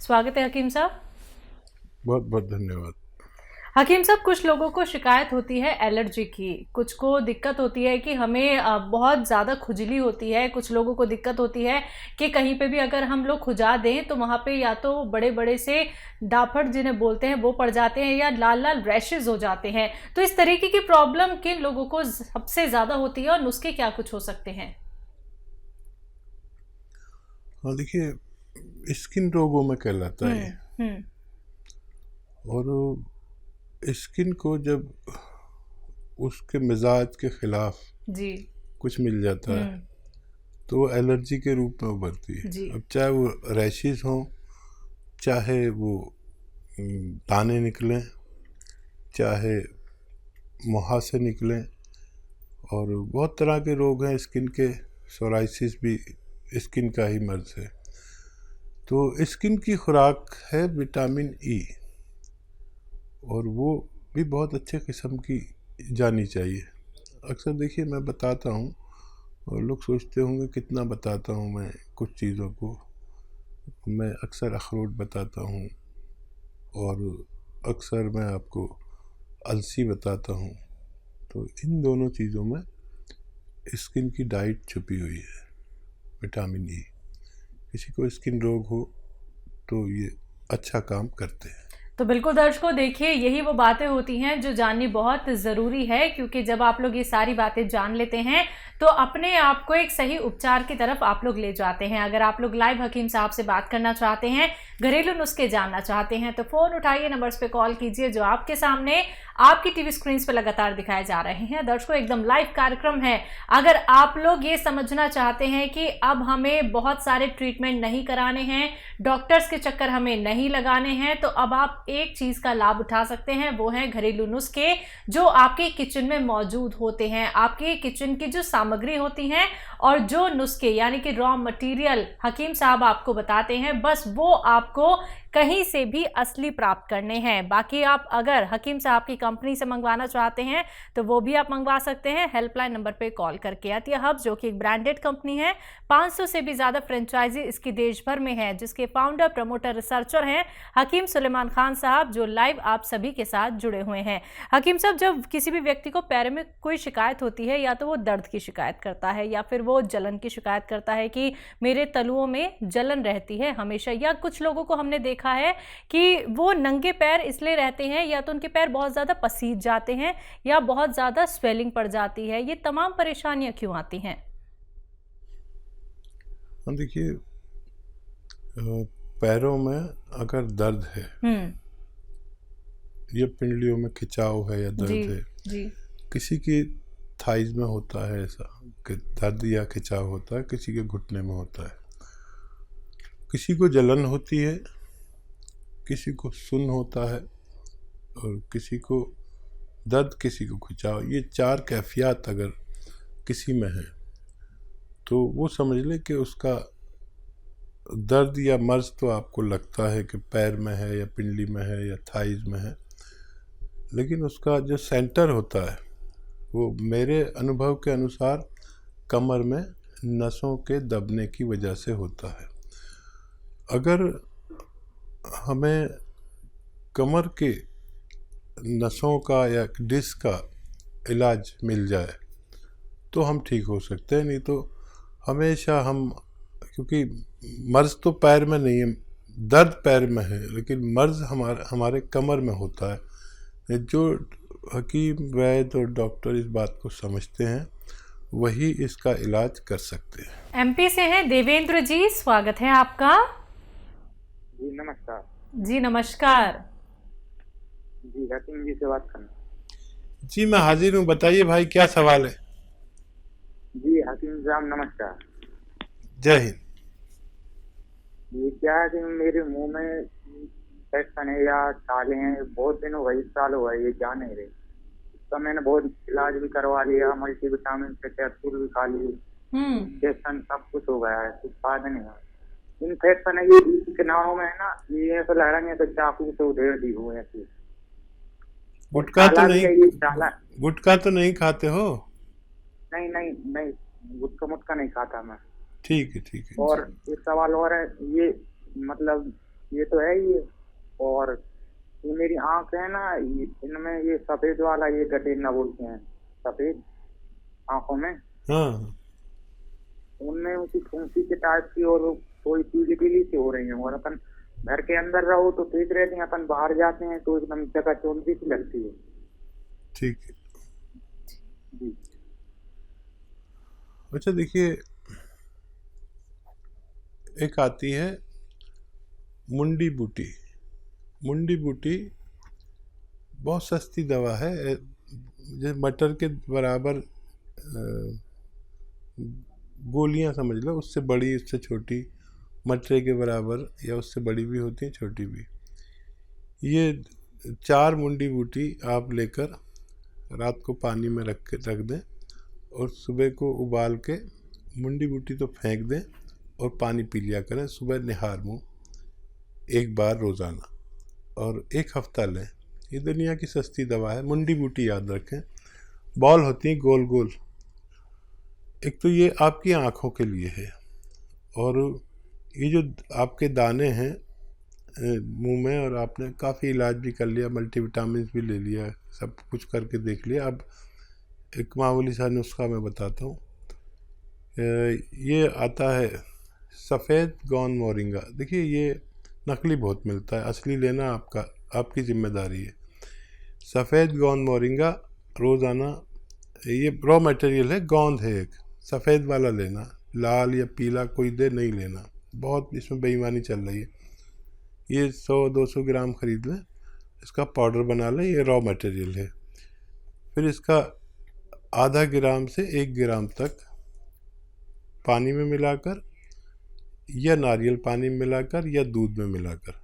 स्वागत है हकीम साहब। बहुत बहुत धन्यवाद। हकीम साहब, कुछ लोगों को शिकायत होती है एलर्जी की, कुछ को दिक्कत होती है कि हमें बहुत ज़्यादा खुजली होती है, कुछ लोगों को दिक्कत होती है कि कहीं पे भी अगर हम लोग खुजा दें तो वहाँ पे या तो बड़े बड़े से डाफड़ जिन्हें बोलते हैं वो पड़ जाते हैं या लाल लाल रैशेज हो जाते हैं। तो इस तरीके की प्रॉब्लम किन लोगों को सबसे ज़्यादा होती है और नुस्खे क्या कुछ हो सकते हैं? हाँ, देखिए स्किन रोगों में कहलाता है हम्म। और स्किन को जब उसके मिजाज के खिलाफ जी। कुछ मिल जाता है तो वो एलर्जी के रूप में उभरती है। जी। अब चाहे वो रैशेज हों, चाहे वो दाने निकलें, चाहे मुहासे निकलें, और बहुत तरह के रोग हैं स्किन के। सोराइसिस भी स्किन का ही मर्ज है। तो स्किन की खुराक है विटामिन ई, और वो भी बहुत अच्छे किस्म की जानी चाहिए। अक्सर देखिए मैं बताता हूँ और लोग सोचते होंगे कितना बताता हूँ मैं कुछ चीज़ों को। मैं अक्सर अखरोट बताता हूँ और अक्सर मैं आपको अलसी बताता हूँ। तो इन दोनों चीज़ों में स्किन की डाइट छुपी हुई है, विटामिन ई। किसी को स्किन रोग हो तो ये अच्छा काम करते हैं। तो बिल्कुल दर्शकों, देखिए यही वो बातें होती हैं जो जाननी बहुत ज़रूरी है, क्योंकि जब आप लोग ये सारी बातें जान लेते हैं तो अपने आप को एक सही उपचार की तरफ आप लोग ले जाते हैं। अगर आप लोग लाइव हकीम साहब से बात करना चाहते हैं, घरेलू नुस्खे जानना चाहते हैं, तो फ़ोन उठाइए, नंबर्स पे कॉल कीजिए जो आपके सामने आपकी टीवी स्क्रीन पे लगातार दिखाए जा रहे हैं। दर्शकों, एकदम लाइव कार्यक्रम है। अगर आप लोग ये समझना चाहते हैं कि अब हमें बहुत सारे ट्रीटमेंट नहीं कराने हैं, डॉक्टर्स के चक्कर हमें नहीं लगाने हैं, तो अब आप एक चीज का लाभ उठा सकते हैं, वो है घरेलू नुस्खे जो आपके किचन में मौजूद होते हैं। आपके किचन की जो सामग्री होती हैं और जो नुस्खे यानी कि रॉ मटेरियल हकीम साहब आपको बताते हैं, बस वो आपको कहीं से भी असली प्राप्त करने हैं। बाकी आप अगर हकीम साहब की कंपनी से मंगवाना चाहते हैं तो वो भी आप मंगवा सकते हैं हेल्पलाइन नंबर पे कॉल करके। अतिया हब जो कि एक ब्रांडेड कंपनी है, 500 से भी ज्यादा फ्रेंचाइजी इसकी देश भर में है, जिसके फाउंडर, प्रमोटर, रिसर्चर हैं हकीम सुलेमान खान साहब, जो लाइव आप सभी के साथ जुड़े हुए हैं। हकीम साहब, जब किसी भी व्यक्ति को पैर में कोई शिकायत होती है, या तो वो दर्द की शिकायत करता है या फिर वो जलन की शिकायत करता है कि मेरे तलुओं में जलन रहती है हमेशा, या कुछ लोगों को हमने देखा है कि वो नंगे पैर इसलिए रहते हैं या तो उनके पैर बहुत ज्यादा पसीज जाते हैं या बहुत ज्यादा स्वेलिंग पड़ जाती है। ये तमाम परेशानियां क्यों आती हैं? देखिए पैरों में अगर दर्द है या पिंडलियों में खिंचाव है या दर्द है, जी। किसी की थाइज में होता है ऐसा कि दर्द या खिंचाव होता है, किसी के घुटने में होता है, किसी को जलन होती है, किसी को सुन्न होता है, और किसी को दर्द, किसी को खिंचाव। ये 4 कैफियत अगर किसी में है तो वो समझ ले कि उसका दर्द या मर्ज तो आपको लगता है कि पैर में है या पिंडली में है या थाइज में है, लेकिन उसका जो सेंटर होता है वो मेरे अनुभव के अनुसार कमर में नसों के दबने की वजह से होता है। अगर हमें कमर के नसों का या डिस्क का इलाज मिल जाए तो हम ठीक हो सकते हैं, नहीं तो हमेशा हम, क्योंकि मर्ज तो पैर में नहीं है, दर्द पैर में है, लेकिन मर्ज हमारे कमर में होता है। जो हकीम, वैद्य और डॉक्टर इस बात को समझते हैं वही इसका इलाज कर सकते हैं। एमपी से हैं देवेंद्र जी, स्वागत है आपका। जी नमस्कार। जी नमस्कार। जी हकीम जी से बात करना। जी मैं हाजिर हूँ, बताइए भाई क्या सवाल है। जी हकीम साहब नमस्कार। जय हिंद। ये क्या है कि मेरे मुंह में इन्फेक्शन है या छाले हैं, बहुत दिन हो गए, 1 साल हुआ है, ये जा नहीं रहे। इसका मैंने बहुत इलाज भी करवा लिया, मल्टीविटामिन के कैप्सूल भी खा लिए, इंजेक्शन सब कुछ हो गया है, कुछ फायदा नहीं हुआ। इन्फेक्शन है ये किनारों में है ना, ये ऐसा लग रहा है तो चाकू से उधेड़ दी हुए ऐसी। गुटखा तो नहीं खाते हो? नहीं नहीं नहीं, गुटखा मुटका नहीं खाता मैं। ठीक है ठीक है। और एक सवाल और है, ये मतलब ये तो है ही है। और ये मेरी आंख है ना, इनमें ये सफेद वाला ये गठेना बोलते हैं, सफेद आंखों में, हाँ उनमें उनकी फुंसी के टाइप की और थोड़ी पीली पीली सी हो रही है। और अपन घर के अंदर रहो तो ठीक रहते हैं, अपन बाहर जाते हैं तो एकदम चकाचौंधी सी लगती है। ठीक है। जी। अच्छा देखिए, एक आती है मुंडी बूटी। मुंडी बूटी बहुत सस्ती दवा है, जैसे मटर के बराबर गोलियां समझ लो, उससे बड़ी उससे छोटी, मटरे के बराबर या उससे बड़ी भी होती हैं, छोटी भी। ये 4 मुंडी बूटी आप लेकर रात को पानी में रख दें और सुबह को उबाल के मुंडी बूटी तो फेंक दें और पानी पी लिया करें सुबह निहार मुँह 1 बार रोज़ाना, और 1 हफ्ता लें। ये दुनिया की सस्ती दवा है। मुंडी बूटी याद रखें, बॉल होती हैं गोल गोल। एक तो ये आपकी आँखों के लिए है, और ये जो आपके दाने हैं मुंह में, और आपने काफ़ी इलाज भी कर लिया, मल्टीविटामिन भी ले लिया, सब कुछ करके देख लिया, अब एक मामूली सा नुस्खा मैं बताता हूँ। ये आता है सफ़ेद गौन मोरिंगा। देखिए ये नकली बहुत मिलता है, असली लेना आपकी जिम्मेदारी है। सफ़ेद गौन मोरिंगा रोज़ाना, ये रॉ मटेरियल है, गोंद है एक, सफ़ेद वाला लेना, लाल या पीला कोई दे नहीं लेना, बहुत इसमें बेईमानी चल रही है। ये 100-200 ग्राम खरीद लें, इसका पाउडर बना लें, ये रॉ मटेरियल है। फिर इसका आधा ग्राम से 1 ग्राम तक पानी में मिलाकर या नारियल पानी में मिलाकर या दूध में मिलाकर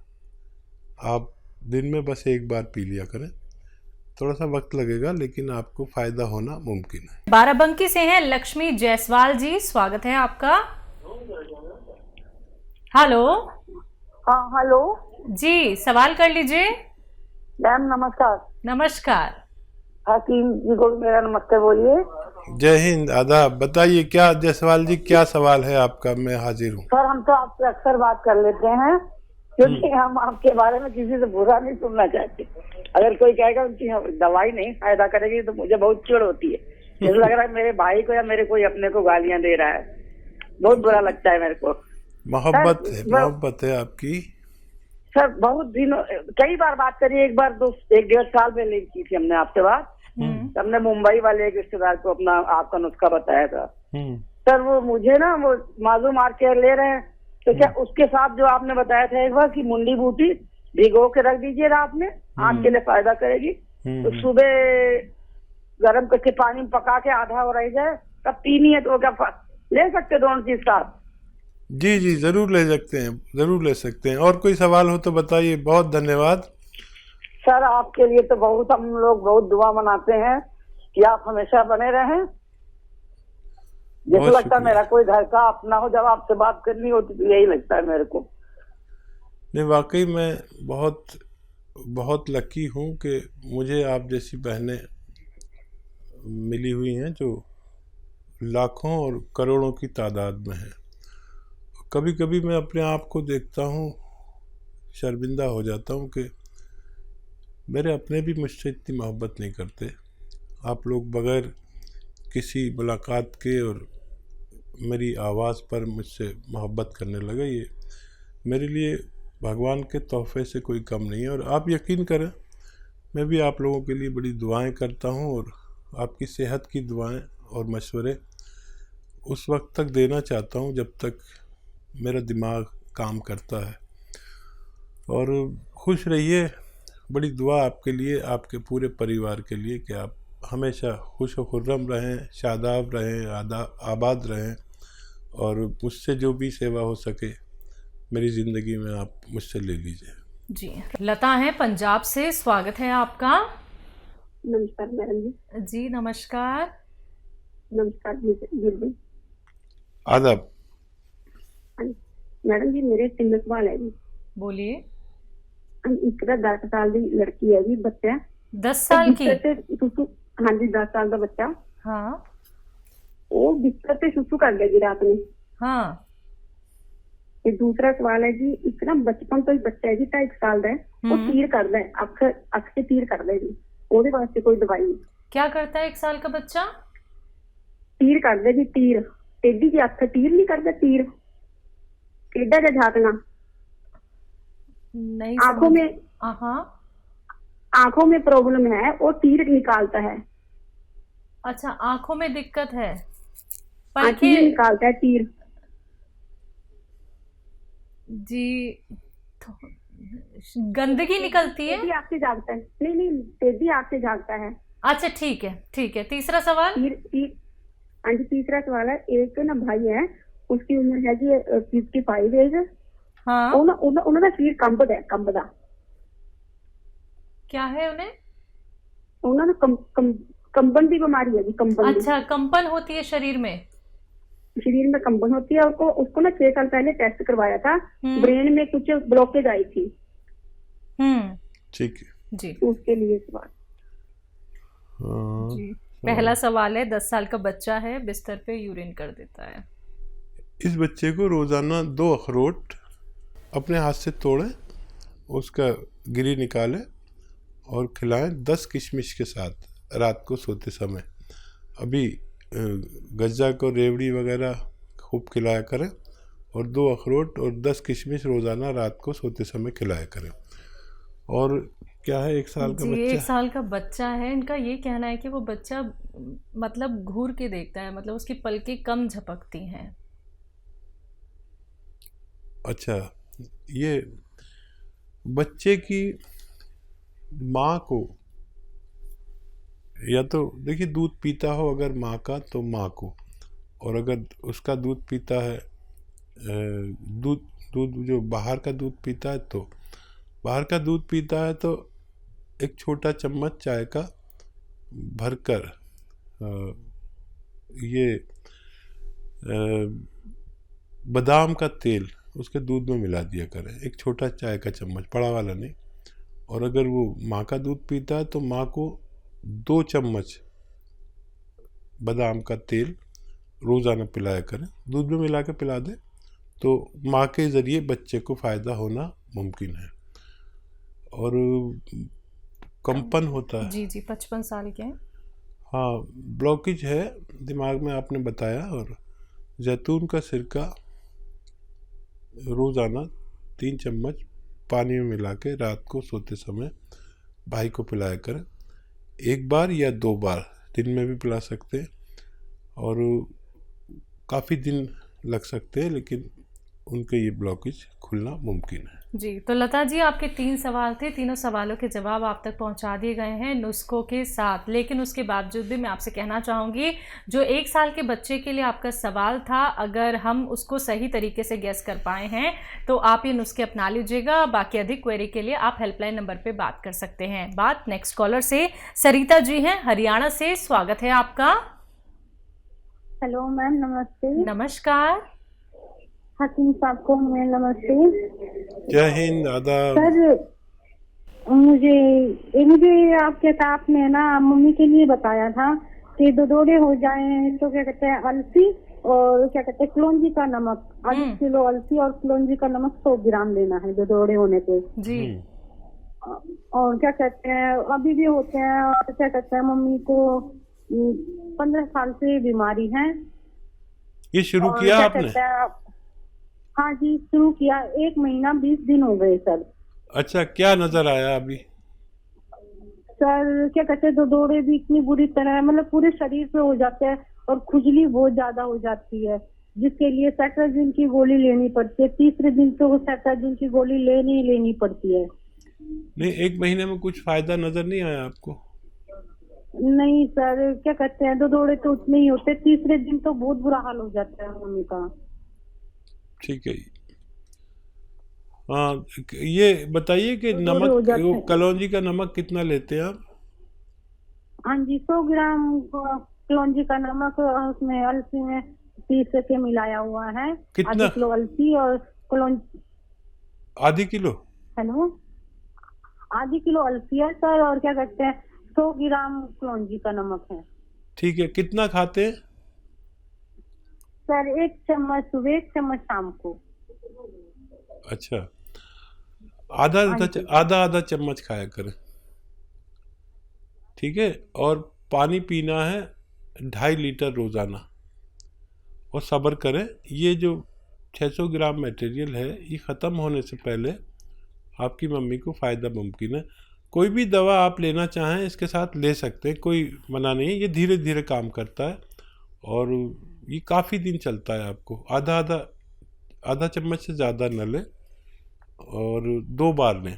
आप दिन में बस 1 बार पी लिया करें। थोड़ा सा वक्त लगेगा लेकिन आपको फ़ायदा होना मुमकिन है। बाराबंकी से हैं लक्ष्मी जायसवाल जी, स्वागत है आपका। हेलो। हाँ हेलो जी, सवाल कर लीजिए। मैम नमस्कार। नमस्कार। हकीम जी को मेरा नमस्ते बोलिए। जय हिंद, आदाब। बताइए क्या जायसवाल जी, क्या सवाल है आपका? मैं हाजिर हूँ। सर हम तो आपसे अक्सर बात कर लेते हैं, क्योंकि हम आपके बारे में किसी से बुरा नहीं सुनना चाहते। अगर कोई कहेगा उनकी दवाई नहीं फायदा करेगी तो मुझे बहुत चिढ़ होती है। मुझे लग रहा है मेरे भाई को या मेरे कोई अपने को गालियां दे रहा है, बहुत बुरा लगता है मेरे को। मोहब्बत है आपकी। सर बहुत दिनों, कई बार बात करी, एक बार 1-1.5 साल पहले की थी हमने आपसे बात। हमने मुंबई वाले एक रिश्तेदार को अपना आपका नुस्खा बताया था। सर वो मुझे ना वो मालूम आर केयर ले रहे हैं, तो क्या उसके साथ जो आपने बताया था एक बार कि मुंडी बूटी भिगो के रख दीजिए रात में, आँख के लिए फायदा करेगी, तो सुबह गर्म करके पानी में पका के आधा हो रह जाए तब पीनी है, तो क्या ले सकते दोनों चीज साथ? जी जी जरूर ले सकते हैं, जरूर ले सकते हैं। और कोई सवाल हो तो बताइए। बहुत धन्यवाद सर, आपके लिए तो बहुत हम लोग बहुत दुआ मनाते हैं कि आप हमेशा बने रहें। जैसे लगता है मेरा कोई घर का अपना हो, जब आपसे बात करनी होती तो यही लगता है मेरे को। नहीं, वाकई मैं बहुत बहुत लकी हूँ कि मुझे आप जैसी बहनें मिली हुई हैं जो लाखों और करोड़ों की तादाद में हैं। कभी कभी मैं अपने आप को देखता हूँ, शर्मिंदा हो जाता हूँ कि मेरे अपने भी मुझसे इतनी मोहब्बत नहीं करते। आप लोग बग़ैर किसी मुलाकात के और मेरी आवाज़ पर मुझसे मोहब्बत करने लगे, ये मेरे लिए भगवान के तोहफे से कोई कम नहीं है। और आप यकीन करें, मैं भी आप लोगों के लिए बड़ी दुआएं करता हूं, और आपकी सेहत की दुआएं और मशवरे उस वक्त तक देना चाहता हूं जब तक मेरा दिमाग काम करता है। और खुश रहिए, बड़ी दुआ आपके लिए, आपके पूरे परिवार के लिए कि आप हमेशा खुश व खुर्रम रहें, शादाब रहें, आबाद रहें, और मुझसे जो भी सेवा हो सके मेरी ज़िंदगी में आप मुझसे ले लीजिए। जी, लता है पंजाब से, स्वागत है आपका। नमस्कार मैडम जी। जी नमस्कार। नमस्कार जी। आदाब। मैडम जी मेरे 3 सवाल है जी। बोलिए। एक 10 साल की लड़की है जी, बच्चा 10 साल की? हाँ जी 10 साल का बच्चा। हाँ। वो बिस्तर पे सुसु कर गया जी रात में। हाँ। ये दूसरा सवाल है जी, इतना बचपन तो ही बच्चा है जी 2.5 साल का है, वो तीर कर दे, अख से तीर कर दे जी, ਉਹਦੇ ਵਾਸਤੇ कोई दवाई? क्या करता है 1 साल का बच्चा? तीर कर दे जी, तीर टेढ़ी जी अख तीर नहीं करता, तीर टेढ़ा जा झाकना नहीं आंखों में, हाँ आंखों में प्रॉब्लम है, वो तीर निकालता है। अच्छा, आंखों में दिक्कत है, तीर निकालता है, तीर जी। गंदगी निकलती है, तेजी आंख से जागता है, नहीं तेजी आंख से जागता है। अच्छा ठीक है। तीसरा सवाल? हाँ जी, तीसरा सवाल है, एक ना भाई है, उसकी उम्र है जी 55 एज। हाँ, उन्होंने सिर कंबदा क्या है उन्हें? उन्होंने कंबन की बीमारी है जी, कंबन। अच्छा, कंपन होती है शरीर में में कंबन होती है। उसको ना 6 साल पहले टेस्ट करवाया था, ब्रेन में कुछ ब्लॉकेज आई थी। ठीक है जी, उसके लिए सवाल। जी, पहला सवाल है, 10 साल का बच्चा है, बिस्तर पे यूरिन कर देता है। इस बच्चे को रोजाना 2 अखरोट अपने हाथ से तोड़ें, उसका गिरी निकालें और खिलाएं 10 किशमिश के साथ रात को सोते समय। अभी गज्जा को रेवड़ी वगैरह खूब खिलाया करें और 2 अखरोट और 10 किशमिश रोज़ाना रात को सोते समय खिलाया करें। और क्या है, 1 साल का बच्चा, 1 साल का बच्चा है, इनका ये कहना है कि वो बच्चा मतलब घूर के देखता है, मतलब उसकी पलकें कम झपकती हैं। अच्छा, ये बच्चे की माँ को, या तो देखिए दूध पीता हो अगर माँ का तो माँ को, और अगर उसका दूध पीता है, दूध जो बाहर का दूध पीता है, तो बाहर का दूध पीता है तो एक छोटा चम्मच चाय का भरकर ये बादाम का तेल उसके दूध में मिला दिया करें, एक छोटा चाय का चम्मच, बड़ा वाला नहीं। और अगर वो माँ का दूध पीता है तो माँ को 2 चम्मच बादाम का तेल रोज़ाना पिलाया करें, दूध में मिला के पिला दें, तो माँ के ज़रिए बच्चे को फ़ायदा होना मुमकिन है। और कंपन होता है जी 55 साल के हैं। हाँ, ब्लॉकेज है दिमाग में आपने बताया, और जैतून का सिरका रोज़ाना 3 चम्मच पानी में मिला के रात को सोते समय भाई को पिलाया करें, 1 बार या 2 बार दिन में भी पिला सकते हैं, और काफ़ी दिन लग सकते हैं, लेकिन उनके ये ब्लॉकेज खुलना मुमकिन है। जी, तो लता जी, आपके 3 सवाल थे, तीनों सवालों के जवाब आप तक पहुंचा दिए गए हैं नुस्खों के साथ। लेकिन उसके बावजूद भी मैं आपसे कहना चाहूँगी, जो 1 साल के बच्चे के लिए आपका सवाल था, अगर हम उसको सही तरीके से गेस कर पाए हैं तो आप ये नुस्खे अपना लीजिएगा। बाकी अधिक क्वेरी के लिए आप हेल्पलाइन नंबर पर बात कर सकते हैं। बात नेक्स्ट कॉलर से, सरिता जी हैं हरियाणा से, स्वागत है आपका। हेलो मैम, नमस्ते। नमस्कार। हकीम साहब को मैं नमस्ते। जय हिंद, आदाब। सर, मुझे आपने ना मम्मी के लिए बताया था कि दौरे हो जाए तो क्या कहते हैं, अलसी और क्या कहते हैं कलौंजी का नमक, 8 किलो अलसी और कलौंजी का नमक 100 ग्राम लेना है दौरे होने पे जी। और क्या कहते हैं, अभी भी होते हैं, और क्या कहते हैं मम्मी को 15 साल से बीमारी है। ये शुरू किया आपने? हाँ जी, शुरू किया, 1 महीना 20 दिन हो गए सर। अच्छा, क्या नजर आया अभी? सर क्या कहते हैं, दौरे भी इतनी बुरी तरह, मतलब पूरे शरीर पे हो जाते हैं, और खुजली बहुत ज्यादा हो जाती है, जिसके लिए सेट्राजिन की गोली लेनी पड़ती है। 3रे दिन तो वो सेट्राजिन की गोली लेनी पड़ती है। नहीं, 1 महीने में कुछ फायदा नजर नहीं आया आपको? नहीं सर, क्या कहते हैं, दौरे तो उतने ही होते, 3रे दिन तो बहुत बुरा हाल हो जाता है मम्मी का। ठीक है। हाँ, ये बताइए कि नमक, वो कलौंजी का नमक कितना लेते हैं आप? हाँ जी, 100 ग्राम कलौंजी का नमक, उसमें अलसी में पीस के मिलाया हुआ है। कितना? 1/2 किलो अलसी और कलौंजी। 1/2 किलो? हेलो, 1/2 किलो अलसी है सर, और क्या कहते हैं 100 ग्राम कलौंजी का नमक है। ठीक है, कितना खाते हैं सर? 1 चम्मच सुबह, 1 चम्मच शाम को। अच्छा, आधा चम्मच खाया करें, ठीक है। और पानी पीना है 2.5 लीटर रोज़ाना। और सब्र करें, ये जो 600 ग्राम मटेरियल है ये ख़त्म होने से पहले आपकी मम्मी को फ़ायदा मुमकिन है। कोई भी दवा आप लेना चाहें इसके साथ ले सकते हैं, कोई मना नहीं है। ये धीरे धीरे काम करता है और ये काफ़ी दिन चलता है। आपको आधा चम्मच से ज़्यादा न लें और 2 बार लें,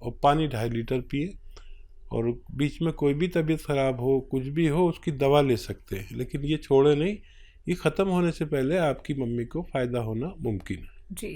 और पानी 2.5 लीटर पिए। और बीच में कोई भी तबीयत ख़राब हो, कुछ भी हो, उसकी दवा ले सकते हैं, लेकिन ये छोड़े नहीं। ये ख़त्म होने से पहले आपकी मम्मी को फ़ायदा होना मुमकिन है। जी।